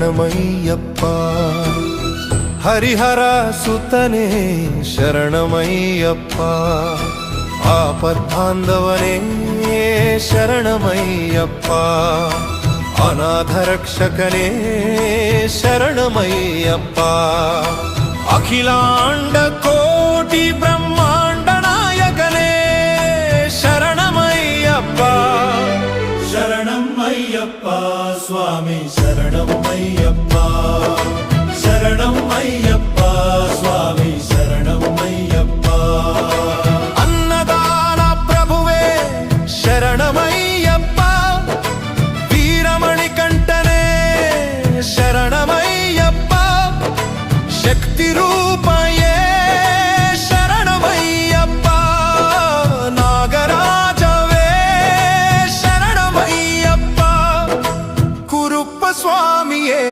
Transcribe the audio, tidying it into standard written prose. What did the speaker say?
ಶರಣಮಯ್ಯಪ್ಪ. ಹರಿಹರ ಸುತನೇ ಶರಣಮಯ್ಯಪ್ಪ. ಆಪದ್ಬಾಂಧವನೇ ಶರಣಮಯ್ಯಪ್ಪ. ಅನಾಥ ರಕ್ಷಕನೇ ಶರಣಮಯ್ಯಪ್ಪ. ಅಖಿಲಾಂಡ ಕೋಟಿ ಬ್ರಹ್ಮಾಂಡ ನಾಯಕನೇ ಶರಣಮಯ್ಯಪ್ಪ. ಶರಣಮಯ್ಯಪ್ಪ ಸ್ವಾಮಿ ಶರಣಮಯ್ಯಪ್ಪ. ಶರಣಮಯ್ಯಪ್ಪ ಸ್ವಾಮಿ ಶರಣಮಯ್ಯಪ್ಪ. ಅನ್ನದಾನ ಪ್ರಭುವೇ ಶರಣಮಯ್ಯಪ್ಪ. ವೀರಮಣಿಕಂಠನೇ ಶರಣಮಯ್ಯಪ್ಪ. ಶಕ್ತಿ ರೂಪ